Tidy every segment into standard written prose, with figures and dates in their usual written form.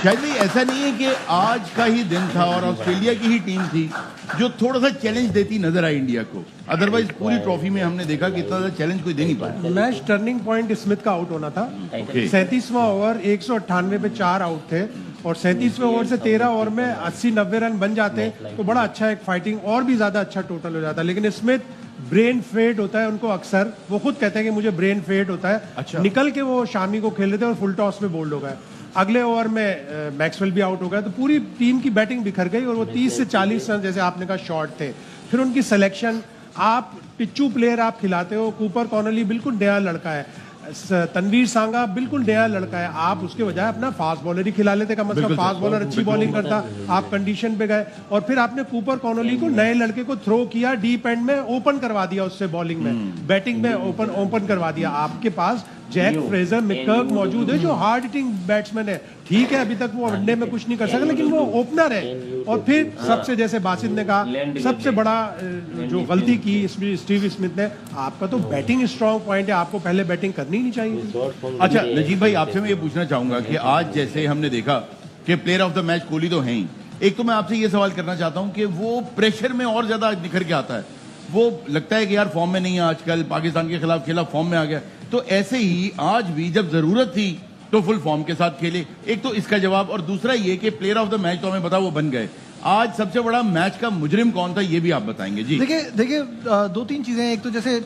शायद भाई ऐसा नहीं है कि आज का ही दिन था और ऑस्ट्रेलिया की ही टीम थी जो थोड़ा सा चैलेंज देती नजर आई इंडिया को, अदरवाइज पूरी ट्रॉफी में हमने देखा कि इतना ज्यादा चैलेंज कोई दे नहीं पाया। मैच टर्निंग पॉइंट स्मिथ का आउट होना था। 37वां ओवर 198 पे 4 आउट थे और 37वें ओवर से 13 ओवर में 80-90 रन बन जाते तो बड़ा अच्छा एक फाइटिंग और भी ज्यादा अच्छा टोटल हो जाता। लेकिन स्मिथ ब्रेन फेड होता है उनको अक्सर, वो खुद कहते हैं कि मुझे ब्रेन फेड होता है। अच्छा। निकल के वो शामी को खेल रहे थे और फुल टॉस में बोल्ड हो गए। अगले ओवर में मैक्सवेल भी आउट हो गया तो पूरी टीम की बैटिंग बिखर गई और वो 30 से 40 रन जैसे आपने कहा शॉर्ट थे। फिर उनकी सिलेक्शन, आप पिच्चू प्लेयर आप खिलाते हो, कूपर कॉनली बिल्कुल नया लड़का है, तनवीर सांगा बिल्कुल नया लड़का है, आप उसके बजाय अपना फास्ट बॉलर ही खिला लेते, कम से कम फास्ट बॉलर अच्छी बॉलिंग करता, आप कंडीशन पे गए और फिर आपने कूपर कॉनली को नए लड़के को थ्रो किया, डीप एंड में ओपन करवा दिया, उससे बॉलिंग में बैटिंग में ओपन करवा दिया। आपके पास जैक फ्रेजर मिकर्क मौजूद है जो हार्ड हिटिंग बैट्समैन है, ठीक है अभी तक वो वनडे में कुछ नहीं कर सका लेकिन वो ओपनर है। और फिर सबसे, जैसे बासित ने कहा, सबसे बड़ा जो गलती की स्टीव स्मिथ ने, आपका तो बैटिंग स्ट्रांग पॉइंट है, आपको पहले बैटिंग करनी ही नहीं चाहिए। अच्छा नजीब भाई, आपसे मैं ये पूछना चाहूंगा कि आज जैसे हमने देखा कि player of the match Kohli तो है ही, एक तो मैं आपसे ये सवाल करना चाहता हूं कि वो प्रेशर में और ज्यादा निखर के आता है, वो लगता है कि यार फॉर्म में नहीं है आजकल, पाकिस्तान के खिलाफ खेला फॉर्म में आ गया, तो ऐसे ही आज भी जब जरूरत थी तो फुल फॉर्म के साथ खेले। एक तो इसका जवाब, और दूसरा ये कि प्लेयर ऑफ द मैच तो हमें पता वो बन गए, आज सबसे बड़ा मैच का मुजरिम कौन था ये भी आप बताएंगे जी। देखिए दो तीन चीजें, एक तो जैसे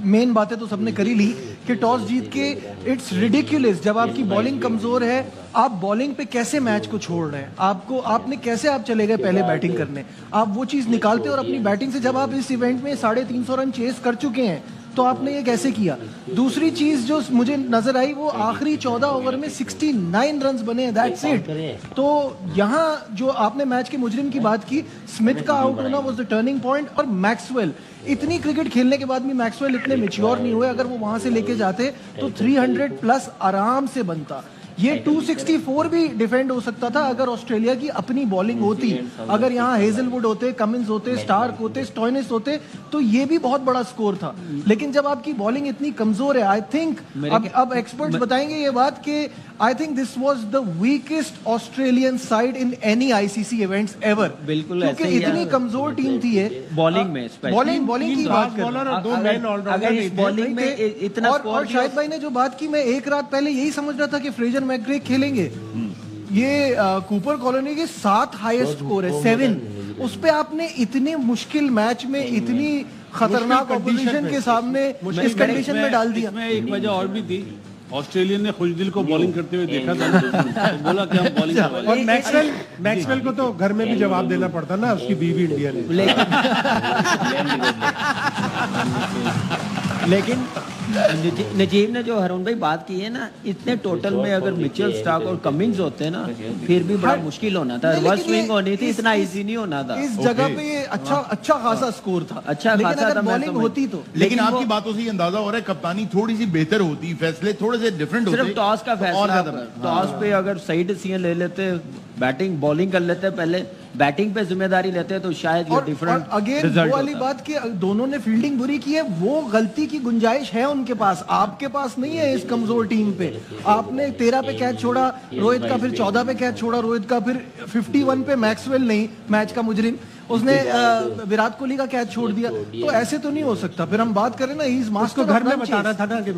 मेन बातें तो सबने करी ली कि टॉस जीत के इट्स रिडिकुलस, जब आपकी बॉलिंग कमजोर है आप बॉलिंग पे कैसे मैच को छोड़ रहे हैं, आपने कैसे आप चले गए पहले बैटिंग करने, आप वो चीज निकालते और अपनी बैटिंग से, जब आप इस इवेंट में 350 रन चेस कर चुके हैं तो आपने ये कैसे किया। दूसरी चीज जो मुझे नजर आई वो आखिरी 14 ओवर में 69 रन्स बने, दैट्स इट। तो यहाँ जो आपने मैच के मुजरिम की बात की, स्मिथ का आउट होना वाज द टर्निंग पॉइंट। और मैक्सवेल, इतनी क्रिकेट खेलने के बाद भी मैक्सवेल इतने मैच्योर नहीं हुए, अगर वो वहां से लेके जाते तो 300 प्लस आराम से बनता। ये 264 भी डिफेंड हो सकता था अगर ऑस्ट्रेलिया की अपनी बॉलिंग होती, अगर यहाँ हेजलवुड होते, कमिंस होते, स्टार्क होते, स्टॉइनिस होते तो ये भी बहुत बड़ा स्कोर था। लेकिन जब आपकी बॉलिंग इतनी कमजोर है, आई थिंक अब एक्सपर्ट्स बताएंगे ये बात कि I think this was the weakest Australian side in any ICC events ever. बिल्कुल, क्योंकि इतनी कमजोर टीम थी ये बॉलिंग में, बॉलिंग की बात कर, बॉलर और 2 मेन ऑलराउंडर बॉलिंग में इतना और शाहिद भाई ने जो बात की, मैं एक रात पहले यही समझ रहा था कि फ्रेजर मैकग्रे खेलेंगे। ये कूपर कॉलोनी के 7 हाईएस्ट स्कोर है, 7, उस पे आपने इतने मुश्किल मैच में इतनी खतरनाक ऑपोजिशन के सामने इस कंडीशन में डाल दिया। इसमें एक वजह और भी थी, ऑस्ट्रेलिया ने खुशदिल को बॉलिंग करते हुए देखा था तो बोला कि हम बॉलिंग करवाएंगे। और मैक्सवेल को तो घर में भी जवाब देना पड़ता ना, उसकी बीवी इंडियन है। लेकिन नजीब ने जो हरून भाई बात की है ना, इतने टोटल में अगर मिचेल स्टार्क और कमिंग्स होते ना फिर भी बड़ा मुश्किल होना था, रिवर्स स्विंग होनी थी, इतना इजी नहीं होना था। इस जगह पे ये अच्छा खासा स्कोर था, अच्छा खासा था, बॉलिंग होती तो। लेकिन आपकी बातों से ये अंदाजा हो रहा है कप्तानी थोड़ी सी बेहतर होती, फैसले थोड़े से डिफरेंट होते, सिर्फ टॉस का फैसला, टॉस पे अगर सही डिसीजन ले लेते, बैटिंग बॉलिंग कर लेते, पहले बैटिंग पे जिम्मेदारी लेते तो शायद ये डिफरेंट अगेन वो वाली बात कि दोनों ने फील्डिंग बुरी की है, वो गलती की गुंजाइश है उनके पास, आपके पास नहीं है इस कमजोर टीम पे। आपने 13 पे कैच छोड़ा रोहित का, फिर 14 पे कैच छोड़ा रोहित का, फिर 51 पे मैक्सवेल नहीं मैच का मुजरिम, उसने विराट कोहली का कैच छोड़ दिया, तो ऐसे तो नहीं हो सकता। फिर हम बात करें ना, इस मास्टर घर में बताना था ना कि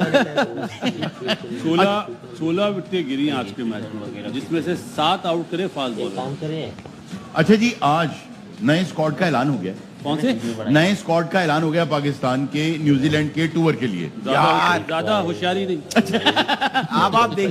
16 विकेटें गिरी आज के मैच में, जिसमें से 7 आउट करे फास्ट बॉलर। अच्छा जी, आज नए स्क्वाड का ऐलान हो गया। कौन से नए स्क्वाड का ऐलान हो गया पाकिस्तान के न्यूजीलैंड के टूर के लिए। ज्यादा होशियारी नहीं। अब आप देख